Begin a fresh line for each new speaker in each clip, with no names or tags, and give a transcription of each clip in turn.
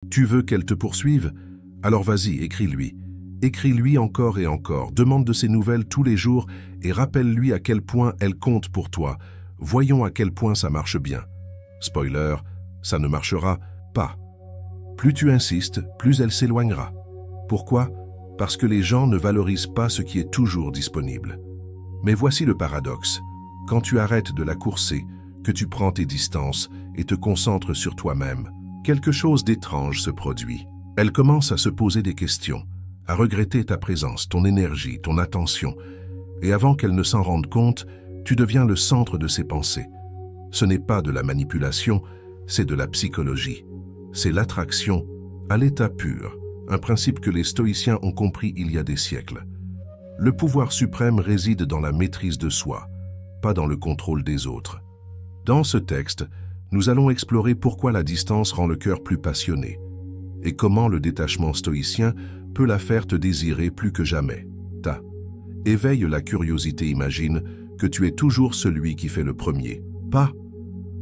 Tu veux qu'elle te poursuive? Alors vas-y, écris-lui. Écris-lui encore et encore, demande de ses nouvelles tous les jours et rappelle-lui à quel point elle compte pour toi. Voyons à quel point ça marche bien. Spoiler, ça ne marchera pas. Plus tu insistes, plus elle s'éloignera. Pourquoi? Parce que les gens ne valorisent pas ce qui est toujours disponible. Mais voici le paradoxe. Quand tu arrêtes de la courser, que tu prends tes distances et te concentres sur toi-même, quelque chose d'étrange se produit. Elle commence à se poser des questions, à regretter ta présence, ton énergie, ton attention. Et avant qu'elle ne s'en rende compte, tu deviens le centre de ses pensées. Ce n'est pas de la manipulation, c'est de la psychologie. C'est l'attraction à l'état pur, un principe que les stoïciens ont compris il y a des siècles. Le pouvoir suprême réside dans la maîtrise de soi, pas dans le contrôle des autres. Dans ce texte, nous allons explorer pourquoi la distance rend le cœur plus passionné et comment le détachement stoïcien peut la faire te désirer plus que jamais. Éveille la curiosité, imagine que tu es toujours celui qui fait le premier. Pas.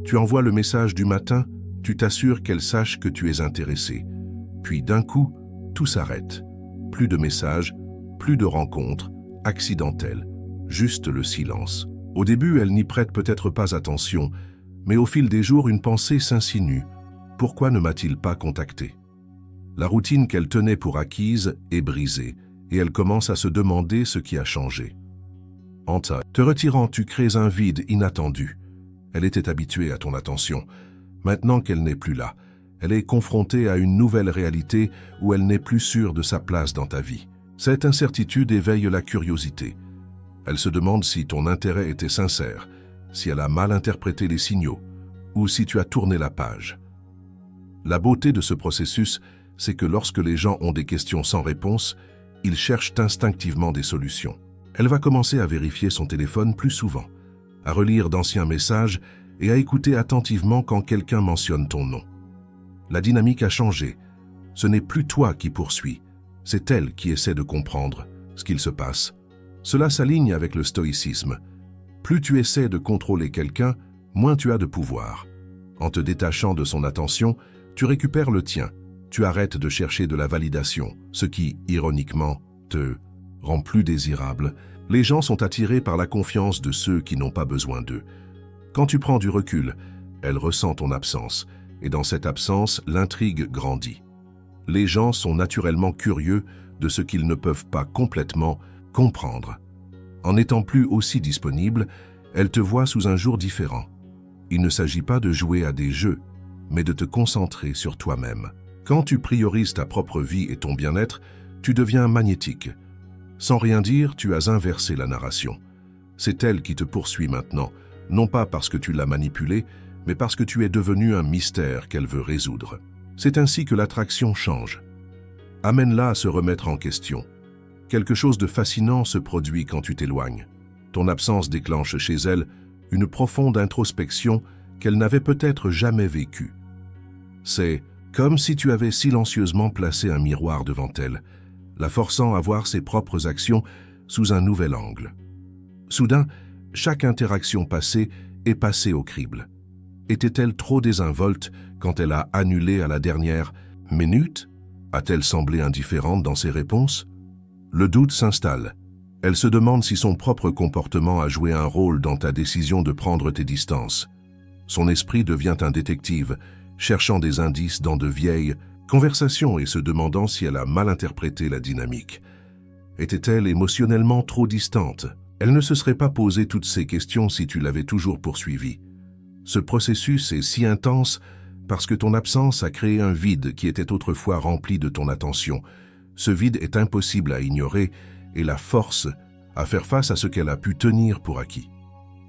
Tu envoies le message du matin, tu t'assures qu'elle sache que tu es intéressé. Puis d'un coup, tout s'arrête. Plus de messages, plus de rencontres, accidentelles, juste le silence. Au début, elle n'y prête peut-être pas attention, mais au fil des jours, une pensée s'insinue. Pourquoi ne m'a-t-il pas contacté? La routine qu'elle tenait pour acquise est brisée, et elle commence à se demander ce qui a changé. En te retirant, tu crées un vide inattendu. Elle était habituée à ton attention. Maintenant qu'elle n'est plus là, elle est confrontée à une nouvelle réalité où elle n'est plus sûre de sa place dans ta vie. Cette incertitude éveille la curiosité. Elle se demande si ton intérêt était sincère, si elle a mal interprété les signaux, ou si tu as tourné la page. La beauté de ce processus, c'est que lorsque les gens ont des questions sans réponse, ils cherchent instinctivement des solutions. Elle va commencer à vérifier son téléphone plus souvent, à relire d'anciens messages et à écouter attentivement quand quelqu'un mentionne ton nom. La dynamique a changé. Ce n'est plus toi qui poursuis, c'est elle qui essaie de comprendre ce qu'il se passe. Cela s'aligne avec le stoïcisme. Plus tu essaies de contrôler quelqu'un, moins tu as de pouvoir. En te détachant de son attention, tu récupères le tien. Tu arrêtes de chercher de la validation, ce qui, ironiquement, te rend plus désirable. Les gens sont attirés par la confiance de ceux qui n'ont pas besoin d'eux. Quand tu prends du recul, elle ressent ton absence, et dans cette absence, l'intrigue grandit. Les gens sont naturellement curieux de ce qu'ils ne peuvent pas complètement comprendre. En n'étant plus aussi disponible, elle te voit sous un jour différent. Il ne s'agit pas de jouer à des jeux, mais de te concentrer sur toi-même. Quand tu priorises ta propre vie et ton bien-être, tu deviens magnétique. Sans rien dire, tu as inversé la narration. C'est elle qui te poursuit maintenant, non pas parce que tu l'as manipulée, mais parce que tu es devenu un mystère qu'elle veut résoudre. C'est ainsi que l'attraction change. Amène-la à se remettre en question. Quelque chose de fascinant se produit quand tu t'éloignes. Ton absence déclenche chez elle une profonde introspection qu'elle n'avait peut-être jamais vécue. C'est comme si tu avais silencieusement placé un miroir devant elle, la forçant à voir ses propres actions sous un nouvel angle. Soudain, chaque interaction passée est passée au crible. Était-elle trop désinvolte quand elle a annulé à la dernière minute? A-t-elle semblé indifférente dans ses réponses? Le doute s'installe. Elle se demande si son propre comportement a joué un rôle dans ta décision de prendre tes distances. Son esprit devient un détective, cherchant des indices dans de vieilles conversations et se demandant si elle a mal interprété la dynamique. Était-elle émotionnellement trop distante? Elle ne se serait pas posé toutes ces questions si tu l'avais toujours poursuivie. Ce processus est si intense parce que ton absence a créé un vide qui était autrefois rempli de ton attention. Ce vide est impossible à ignorer et la force à faire face à ce qu'elle a pu tenir pour acquis.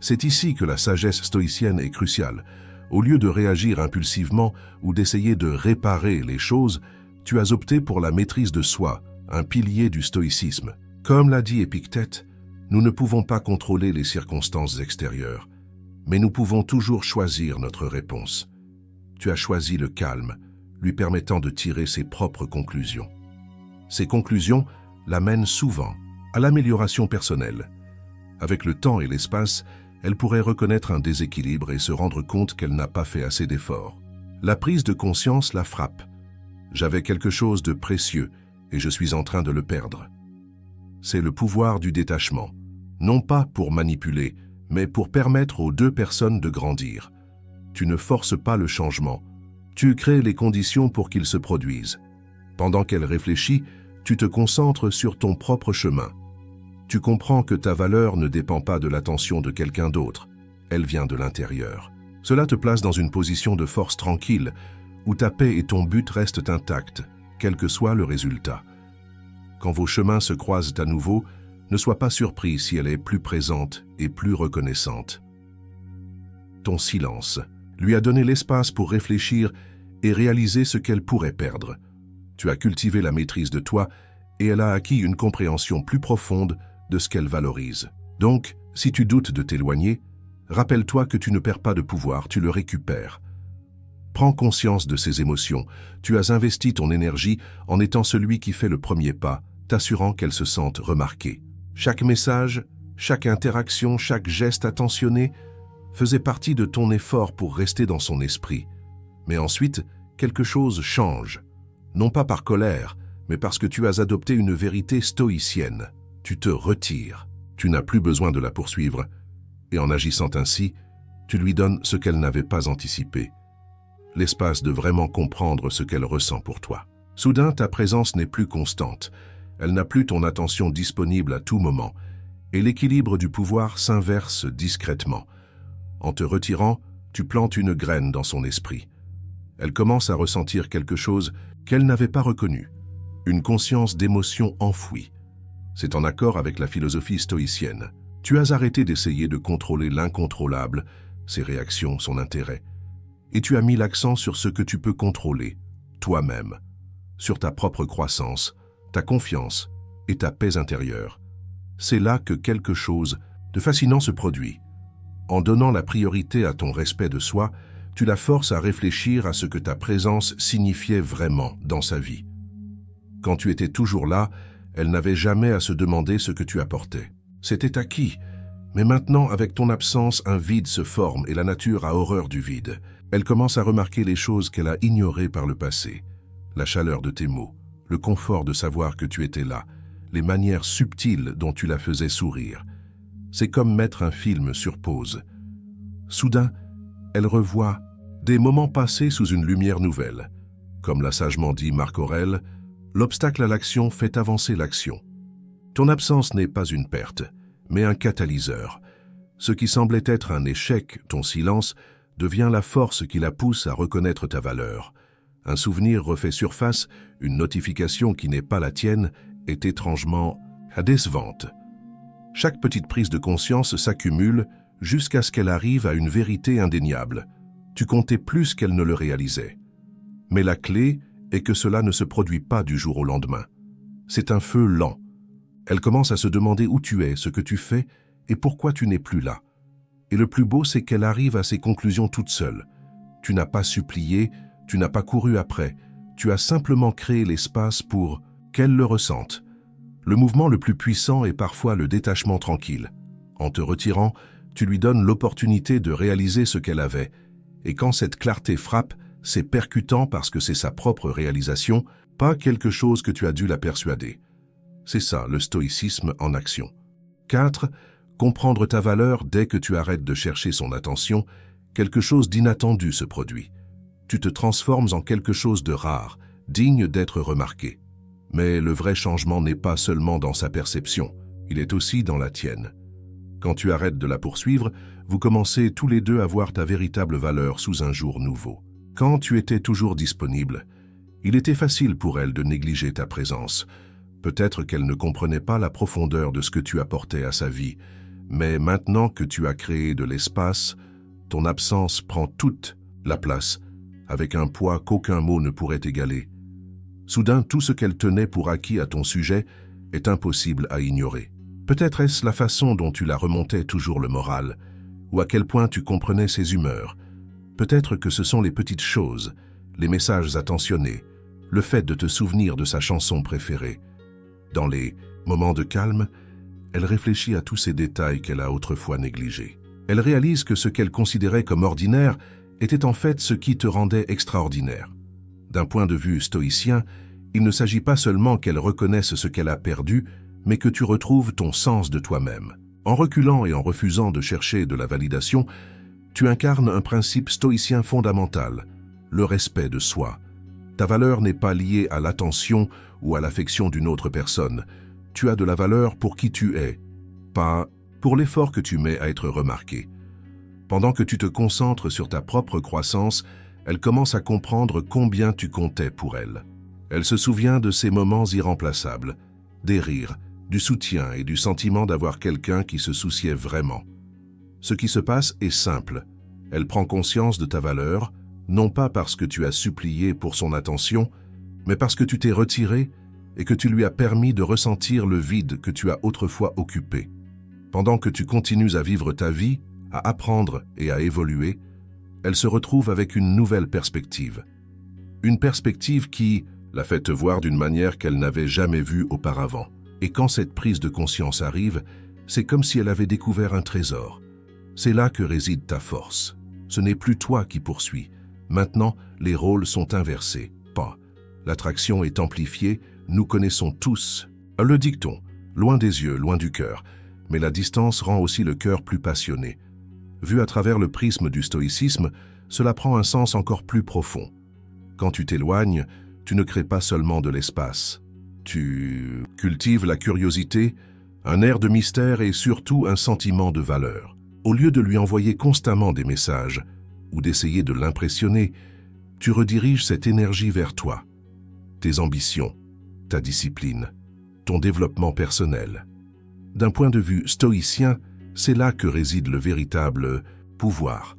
C'est ici que la sagesse stoïcienne est cruciale. Au lieu de réagir impulsivement ou d'essayer de réparer les choses, tu as opté pour la maîtrise de soi, un pilier du stoïcisme. Comme l'a dit Épictète, nous ne pouvons pas contrôler les circonstances extérieures, mais nous pouvons toujours choisir notre réponse. Tu as choisi le calme, lui permettant de tirer ses propres conclusions. Ces conclusions l'amènent souvent à l'amélioration personnelle. Avec le temps et l'espace, elle pourrait reconnaître un déséquilibre et se rendre compte qu'elle n'a pas fait assez d'efforts. La prise de conscience la frappe. J'avais quelque chose de précieux et je suis en train de le perdre. C'est le pouvoir du détachement, non pas pour manipuler, mais pour permettre aux deux personnes de grandir. Tu ne forces pas le changement, tu crées les conditions pour qu'il se produise. Pendant qu'elle réfléchit, tu te concentres sur ton propre chemin. Tu comprends que ta valeur ne dépend pas de l'attention de quelqu'un d'autre, elle vient de l'intérieur. Cela te place dans une position de force tranquille, où ta paix et ton but restent intacts, quel que soit le résultat. Quand vos chemins se croisent à nouveau, ne sois pas surpris si elle est plus présente et plus reconnaissante. Ton silence lui a donné l'espace pour réfléchir et réaliser ce qu'elle pourrait perdre. Tu as cultivé la maîtrise de toi et elle a acquis une compréhension plus profonde de ce qu'elle valorise. Donc, si tu doutes de t'éloigner, rappelle-toi que tu ne perds pas de pouvoir, tu le récupères. Prends conscience de ces émotions. Tu as investi ton énergie en étant celui qui fait le premier pas, t'assurant qu'elle se sente remarquée. Chaque message, chaque interaction, chaque geste attentionné faisait partie de ton effort pour rester dans son esprit. Mais ensuite, quelque chose change. Non pas par colère, mais parce que tu as adopté une vérité stoïcienne. Tu te retires. Tu n'as plus besoin de la poursuivre. Et en agissant ainsi, tu lui donnes ce qu'elle n'avait pas anticipé. L'espace de vraiment comprendre ce qu'elle ressent pour toi. Soudain, ta présence n'est plus constante. Elle n'a plus ton attention disponible à tout moment, et l'équilibre du pouvoir s'inverse discrètement. En te retirant, tu plantes une graine dans son esprit. Elle commence à ressentir quelque chose qu'elle n'avait pas reconnu, une conscience d'émotion enfouie. C'est en accord avec la philosophie stoïcienne. Tu as arrêté d'essayer de contrôler l'incontrôlable, ses réactions, son intérêt, et tu as mis l'accent sur ce que tu peux contrôler, toi-même, sur ta propre croissance, ta confiance et ta paix intérieure. C'est là que quelque chose de fascinant se produit. En donnant la priorité à ton respect de soi, tu la forces à réfléchir à ce que ta présence signifiait vraiment dans sa vie. Quand tu étais toujours là, elle n'avait jamais à se demander ce que tu apportais. C'était acquis. Mais maintenant, avec ton absence, un vide se forme et la nature a horreur du vide. Elle commence à remarquer les choses qu'elle a ignorées par le passé. La chaleur de tes mots, le confort de savoir que tu étais là, les manières subtiles dont tu la faisais sourire. C'est comme mettre un film sur pause. Soudain, elle revoit des moments passés sous une lumière nouvelle. Comme l'a sagement dit Marc Aurèle, l'obstacle à l'action fait avancer l'action. Ton absence n'est pas une perte, mais un catalyseur. Ce qui semblait être un échec, ton silence, devient la force qui la pousse à reconnaître ta valeur. Un souvenir refait surface, une notification qui n'est pas la tienne est étrangement décevante. Chaque petite prise de conscience s'accumule jusqu'à ce qu'elle arrive à une vérité indéniable. Tu comptais plus qu'elle ne le réalisait. Mais la clé est que cela ne se produit pas du jour au lendemain. C'est un feu lent. Elle commence à se demander où tu es, ce que tu fais et pourquoi tu n'es plus là. Et le plus beau, c'est qu'elle arrive à ses conclusions toute seule. Tu n'as pas supplié, tu n'as pas couru après, tu as simplement créé l'espace pour qu'elle le ressente. Le mouvement le plus puissant est parfois le détachement tranquille. En te retirant, tu lui donnes l'opportunité de réaliser ce qu'elle avait. Et quand cette clarté frappe, c'est percutant parce que c'est sa propre réalisation, pas quelque chose que tu as dû la persuader. C'est ça, le stoïcisme en action. 4. Comprendre ta valeur dès que tu arrêtes de chercher son attention, quelque chose d'inattendu se produit. Tu te transformes en quelque chose de rare, digne d'être remarqué. Mais le vrai changement n'est pas seulement dans sa perception, il est aussi dans la tienne. Quand tu arrêtes de la poursuivre, vous commencez tous les deux à voir ta véritable valeur sous un jour nouveau. Quand tu étais toujours disponible, il était facile pour elle de négliger ta présence. Peut-être qu'elle ne comprenait pas la profondeur de ce que tu apportais à sa vie, mais maintenant que tu as créé de l'espace, ton absence prend toute la place, avec un poids qu'aucun mot ne pourrait égaler. Soudain, tout ce qu'elle tenait pour acquis à ton sujet est impossible à ignorer. Peut-être est-ce la façon dont tu la remontais toujours le moral, ou à quel point tu comprenais ses humeurs. Peut-être que ce sont les petites choses, les messages attentionnés, le fait de te souvenir de sa chanson préférée. Dans les moments de calme, elle réfléchit à tous ces détails qu'elle a autrefois négligés. Elle réalise que ce qu'elle considérait comme ordinaire était en fait ce qui te rendait extraordinaire. D'un point de vue stoïcien, il ne s'agit pas seulement qu'elle reconnaisse ce qu'elle a perdu, mais que tu retrouves ton sens de toi-même. En reculant et en refusant de chercher de la validation, tu incarnes un principe stoïcien fondamental, le respect de soi. Ta valeur n'est pas liée à l'attention ou à l'affection d'une autre personne. Tu as de la valeur pour qui tu es, pas pour l'effort que tu mets à être remarqué. Pendant que tu te concentres sur ta propre croissance, elle commence à comprendre combien tu comptais pour elle. Elle se souvient de ces moments irremplaçables, des rires, du soutien et du sentiment d'avoir quelqu'un qui se souciait vraiment. Ce qui se passe est simple. Elle prend conscience de ta valeur, non pas parce que tu as supplié pour son attention, mais parce que tu t'es retiré et que tu lui as permis de ressentir le vide que tu as autrefois occupé. Pendant que tu continues à vivre ta vie, à apprendre et à évoluer, elle se retrouve avec une nouvelle perspective. Une perspective qui la fait te voir d'une manière qu'elle n'avait jamais vue auparavant. Et quand cette prise de conscience arrive, c'est comme si elle avait découvert un trésor. C'est là que réside ta force. Ce n'est plus toi qui poursuis. Maintenant, les rôles sont inversés. Pas. L'attraction est amplifiée, nous connaissons tous. Le dicton, loin des yeux, loin du cœur. Mais la distance rend aussi le cœur plus passionné. Vu à travers le prisme du stoïcisme, cela prend un sens encore plus profond. Quand tu t'éloignes, tu ne crées pas seulement de l'espace. Tu cultives la curiosité, un air de mystère et surtout un sentiment de valeur. Au lieu de lui envoyer constamment des messages ou d'essayer de l'impressionner, tu rediriges cette énergie vers toi, tes ambitions, ta discipline, ton développement personnel. D'un point de vue stoïcien, c'est là que réside le véritable pouvoir.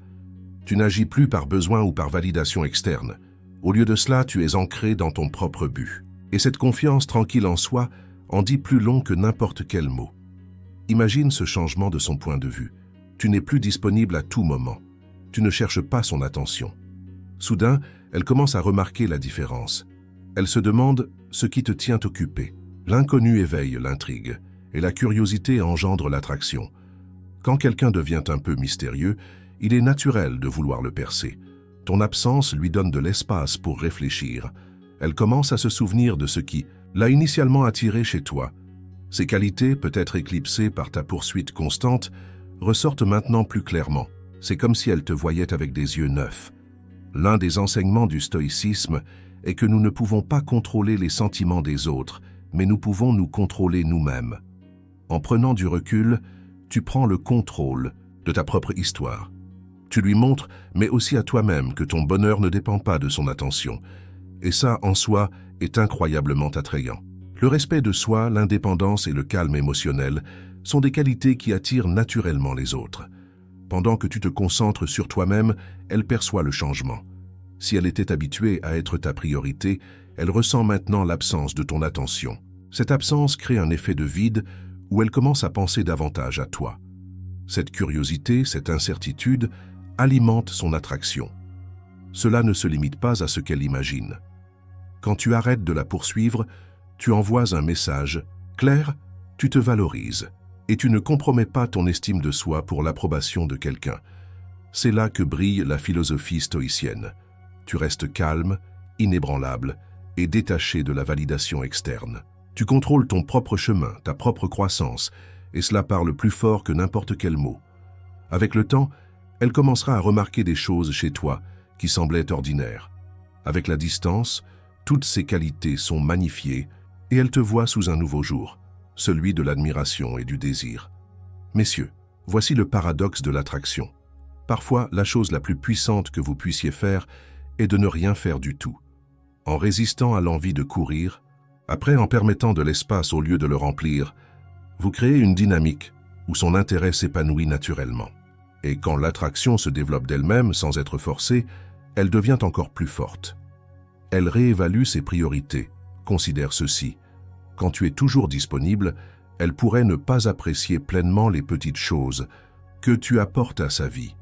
Tu n'agis plus par besoin ou par validation externe. Au lieu de cela, tu es ancré dans ton propre but. Et cette confiance tranquille en soi en dit plus long que n'importe quel mot. Imagine ce changement de son point de vue. Tu n'es plus disponible à tout moment. Tu ne cherches pas son attention. Soudain, elle commence à remarquer la différence. Elle se demande ce qui te tient occupé. L'inconnu éveille l'intrigue et la curiosité engendre l'attraction. Quand quelqu'un devient un peu mystérieux, il est naturel de vouloir le percer. Ton absence lui donne de l'espace pour réfléchir. Elle commence à se souvenir de ce qui l'a initialement attiré chez toi. Ses qualités, peut-être éclipsées par ta poursuite constante, ressortent maintenant plus clairement. C'est comme si elle te voyait avec des yeux neufs. L'un des enseignements du stoïcisme est que nous ne pouvons pas contrôler les sentiments des autres, mais nous pouvons nous contrôler nous-mêmes. En prenant du recul, tu prends le contrôle de ta propre histoire. Tu lui montres, mais aussi à toi-même, que ton bonheur ne dépend pas de son attention. Et ça, en soi, est incroyablement attrayant. Le respect de soi, l'indépendance et le calme émotionnel sont des qualités qui attirent naturellement les autres. Pendant que tu te concentres sur toi-même, elle perçoit le changement. Si elle était habituée à être ta priorité, elle ressent maintenant l'absence de ton attention. Cette absence crée un effet de vide où elle commence à penser davantage à toi. Cette curiosité, cette incertitude, alimente son attraction. Cela ne se limite pas à ce qu'elle imagine. Quand tu arrêtes de la poursuivre, tu envoies un message clair, tu te valorises et tu ne compromets pas ton estime de soi pour l'approbation de quelqu'un. C'est là que brille la philosophie stoïcienne. Tu restes calme, inébranlable et détaché de la validation externe. Tu contrôles ton propre chemin, ta propre croissance, et cela parle plus fort que n'importe quel mot. Avec le temps, elle commencera à remarquer des choses chez toi qui semblaient ordinaires. Avec la distance, toutes ces qualités sont magnifiées et elle te voit sous un nouveau jour, celui de l'admiration et du désir. Messieurs, voici le paradoxe de l'attraction. Parfois, la chose la plus puissante que vous puissiez faire est de ne rien faire du tout. En résistant à l'envie de courir, après en permettant de l'espace au lieu de le remplir, vous créez une dynamique où son intérêt s'épanouit naturellement. Et quand l'attraction se développe d'elle-même sans être forcée, elle devient encore plus forte. Elle réévalue ses priorités, considère ceci. Quand tu es toujours disponible, elle pourrait ne pas apprécier pleinement les petites choses que tu apportes à sa vie.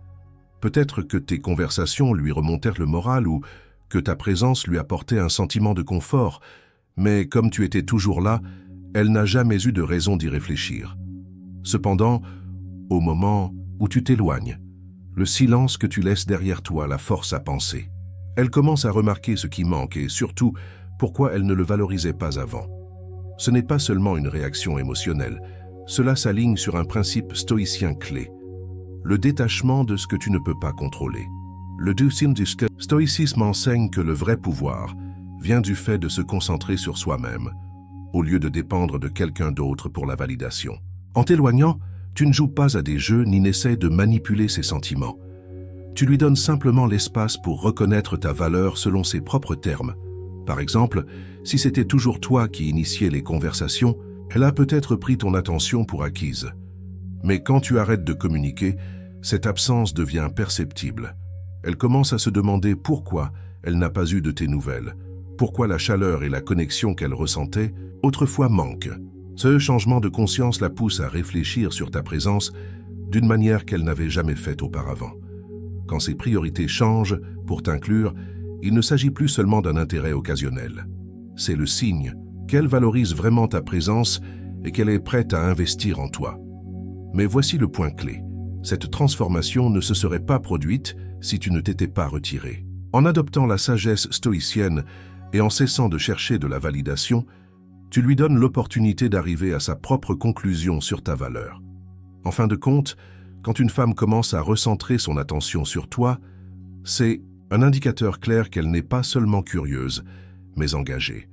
Peut-être que tes conversations lui remontèrent le moral ou que ta présence lui apportait un sentiment de confort, mais comme tu étais toujours là, elle n'a jamais eu de raison d'y réfléchir. Cependant, au moment où tu t'éloignes, le silence que tu laisses derrière toi la force à penser. Elle commence à remarquer ce qui manque et surtout, pourquoi elle ne le valorisait pas avant. Ce n'est pas seulement une réaction émotionnelle, cela s'aligne sur un principe stoïcien clé. Le détachement de ce que tu ne peux pas contrôler. Le stoïcisme enseigne que le vrai pouvoir vient du fait de se concentrer sur soi-même, au lieu de dépendre de quelqu'un d'autre pour la validation. En t'éloignant, tu ne joues pas à des jeux ni n'essaies de manipuler ses sentiments. Tu lui donnes simplement l'espace pour reconnaître ta valeur selon ses propres termes. Par exemple, si c'était toujours toi qui initiais les conversations, elle a peut-être pris ton attention pour acquise. Mais quand tu arrêtes de communiquer, cette absence devient perceptible. Elle commence à se demander pourquoi elle n'a pas eu de tes nouvelles, pourquoi la chaleur et la connexion qu'elle ressentait autrefois manquent. Ce changement de conscience la pousse à réfléchir sur ta présence d'une manière qu'elle n'avait jamais faite auparavant. Quand ses priorités changent pour t'inclure, il ne s'agit plus seulement d'un intérêt occasionnel. C'est le signe qu'elle valorise vraiment ta présence et qu'elle est prête à investir en toi. Mais voici le point clé. Cette transformation ne se serait pas produite si tu ne t'étais pas retiré. En adoptant la sagesse stoïcienne et en cessant de chercher de la validation, tu lui donnes l'opportunité d'arriver à sa propre conclusion sur ta valeur. En fin de compte, quand une femme commence à recentrer son attention sur toi, c'est un indicateur clair qu'elle n'est pas seulement curieuse, mais engagée.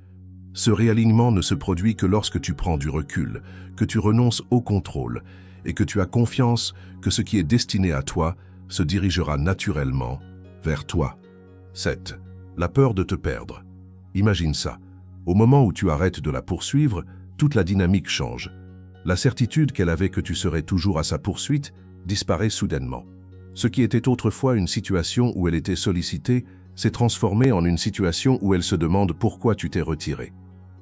Ce réalignement ne se produit que lorsque tu prends du recul, que tu renonces au contrôle et que tu as confiance que ce qui est destiné à toi se dirigera naturellement vers toi. 7. La peur de te perdre. Imagine ça. Au moment où tu arrêtes de la poursuivre, toute la dynamique change. La certitude qu'elle avait que tu serais toujours à sa poursuite disparaît soudainement. Ce qui était autrefois une situation où elle était sollicitée s'est transformé en une situation où elle se demande pourquoi tu t'es retiré.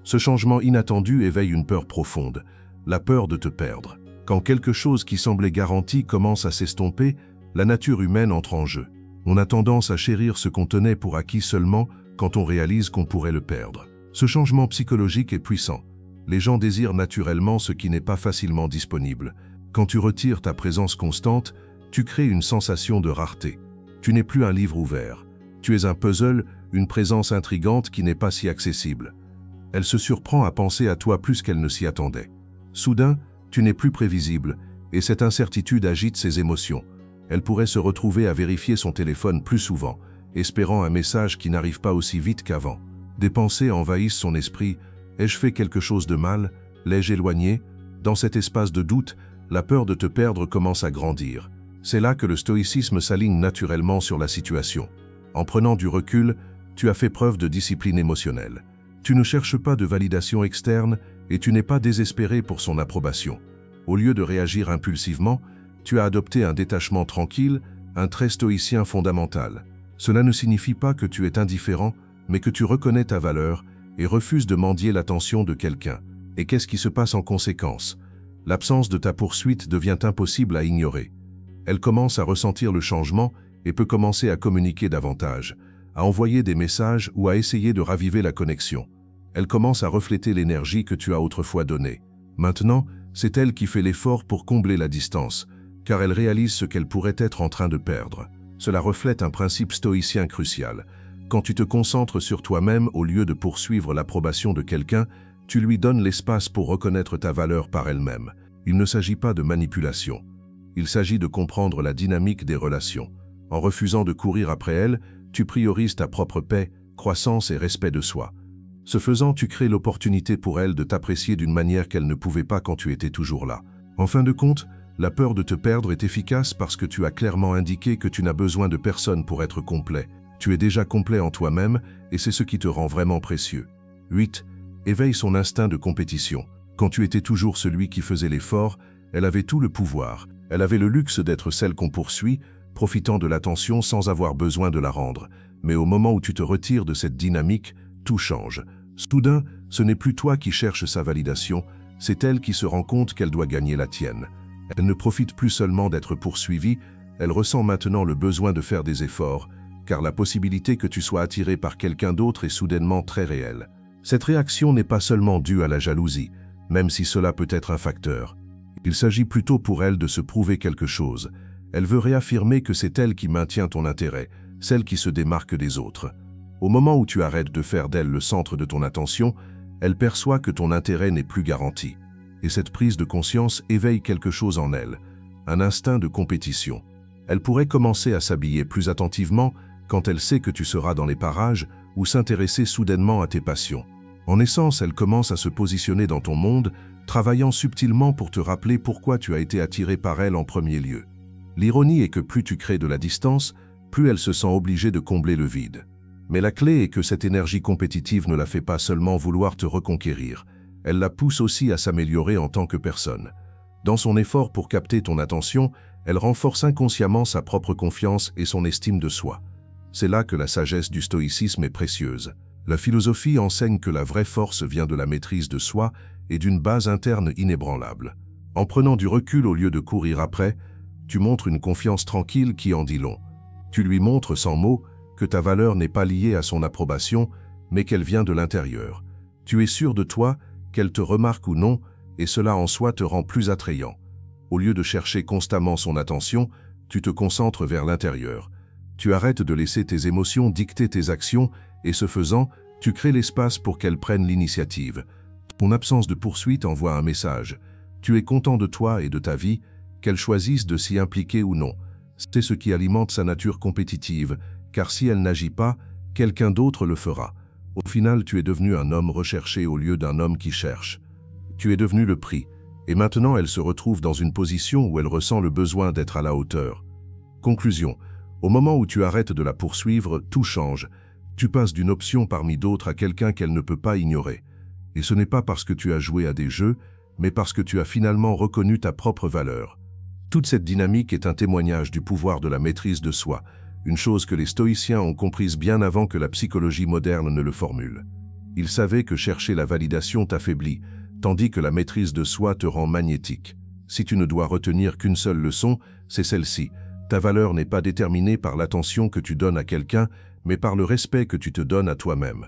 Ce changement inattendu éveille une peur profonde, la peur de te perdre. Quand quelque chose qui semblait garanti commence à s'estomper, la nature humaine entre en jeu. On a tendance à chérir ce qu'on tenait pour acquis seulement quand on réalise qu'on pourrait le perdre. Ce changement psychologique est puissant. Les gens désirent naturellement ce qui n'est pas facilement disponible. Quand tu retires ta présence constante, tu crées une sensation de rareté. Tu n'es plus un livre ouvert. Tu es un puzzle, une présence intrigante qui n'est pas si accessible. Elle se surprend à penser à toi plus qu'elle ne s'y attendait. Soudain, tu n'es plus prévisible, et cette incertitude agite ses émotions. Elle pourrait se retrouver à vérifier son téléphone plus souvent, espérant un message qui n'arrive pas aussi vite qu'avant. Des pensées envahissent son esprit. Ai-je fait quelque chose de mal? L'ai-je éloigné? Dans cet espace de doute, la peur de te perdre commence à grandir. C'est là que le stoïcisme s'aligne naturellement sur la situation. En prenant du recul, tu as fait preuve de discipline émotionnelle. Tu ne cherches pas de validation externe et tu n'es pas désespéré pour son approbation. Au lieu de réagir impulsivement, tu as adopté un détachement tranquille, un trait stoïcien fondamental. Cela ne signifie pas que tu es indifférent, mais que tu reconnais ta valeur et refuses de mendier l'attention de quelqu'un. Et qu'est-ce qui se passe en conséquence? L'absence de ta poursuite devient impossible à ignorer. Elle commence à ressentir le changement et peut commencer à communiquer davantage, à envoyer des messages ou à essayer de raviver la connexion. Elle commence à refléter l'énergie que tu as autrefois donnée. Maintenant, c'est elle qui fait l'effort pour combler la distance, car elle réalise ce qu'elle pourrait être en train de perdre. Cela reflète un principe stoïcien crucial. Quand tu te concentres sur toi-même au lieu de poursuivre l'approbation de quelqu'un, tu lui donnes l'espace pour reconnaître ta valeur par elle-même. Il ne s'agit pas de manipulation. Il s'agit de comprendre la dynamique des relations. En refusant de courir après elle, tu priorises ta propre paix, croissance et respect de soi. Ce faisant, tu crées l'opportunité pour elle de t'apprécier d'une manière qu'elle ne pouvait pas quand tu étais toujours là. En fin de compte, la peur de te perdre est efficace parce que tu as clairement indiqué que tu n'as besoin de personne pour être complet. Tu es déjà complet en toi-même et c'est ce qui te rend vraiment précieux. 8. Éveille son instinct de compétition. Quand tu étais toujours celui qui faisait l'effort, elle avait tout le pouvoir. Elle avait le luxe d'être celle qu'on poursuit, profitant de l'attention sans avoir besoin de la rendre. Mais au moment où tu te retires de cette dynamique, tout change. Soudain, ce n'est plus toi qui cherches sa validation, c'est elle qui se rend compte qu'elle doit gagner la tienne. Elle ne profite plus seulement d'être poursuivie, elle ressent maintenant le besoin de faire des efforts, car la possibilité que tu sois attiré par quelqu'un d'autre est soudainement très réelle. Cette réaction n'est pas seulement due à la jalousie, même si cela peut être un facteur. Il s'agit plutôt pour elle de se prouver quelque chose. Elle veut réaffirmer que c'est elle qui maintient ton intérêt, celle qui se démarque des autres. Au moment où tu arrêtes de faire d'elle le centre de ton attention, elle perçoit que ton intérêt n'est plus garanti. Et cette prise de conscience éveille quelque chose en elle, un instinct de compétition. Elle pourrait commencer à s'habiller plus attentivement quand elle sait que tu seras dans les parages ou s'intéresser soudainement à tes passions. En essence, elle commence à se positionner dans ton monde, travaillant subtilement pour te rappeler pourquoi tu as été attiré par elle en premier lieu. L'ironie est que plus tu crées de la distance, plus elle se sent obligée de combler le vide. Mais la clé est que cette énergie compétitive ne la fait pas seulement vouloir te reconquérir, elle la pousse aussi à s'améliorer en tant que personne. Dans son effort pour capter ton attention, elle renforce inconsciemment sa propre confiance et son estime de soi. C'est là que la sagesse du stoïcisme est précieuse. La philosophie enseigne que la vraie force vient de la maîtrise de soi et d'une base interne inébranlable. En prenant du recul au lieu de courir après, tu montres une confiance tranquille qui en dit long. Tu lui montres sans mots que ta valeur n'est pas liée à son approbation, mais qu'elle vient de l'intérieur. Tu es sûr de toi, qu'elle te remarque ou non, et cela en soi te rend plus attrayant. Au lieu de chercher constamment son attention, tu te concentres vers l'intérieur. Tu arrêtes de laisser tes émotions dicter tes actions et ce faisant, tu crées l'espace pour qu'elle prenne l'initiative. Ton absence de poursuite envoie un message. Tu es content de toi et de ta vie, qu'elle choisisse de s'y impliquer ou non. C'est ce qui alimente sa nature compétitive, car si elle n'agit pas, quelqu'un d'autre le fera. Au final, tu es devenu un homme recherché au lieu d'un homme qui cherche. Tu es devenu le prix, et maintenant elle se retrouve dans une position où elle ressent le besoin d'être à la hauteur. Conclusion. Au moment où tu arrêtes de la poursuivre, tout change. Tu passes d'une option parmi d'autres à quelqu'un qu'elle ne peut pas ignorer. Et ce n'est pas parce que tu as joué à des jeux, mais parce que tu as finalement reconnu ta propre valeur. Toute cette dynamique est un témoignage du pouvoir de la maîtrise de soi, une chose que les stoïciens ont comprise bien avant que la psychologie moderne ne le formule. Ils savaient que chercher la validation t'affaiblit, tandis que la maîtrise de soi te rend magnétique. Si tu ne dois retenir qu'une seule leçon, c'est celle-ci. Ta valeur n'est pas déterminée par l'attention que tu donnes à quelqu'un, mais par le respect que tu te donnes à toi-même.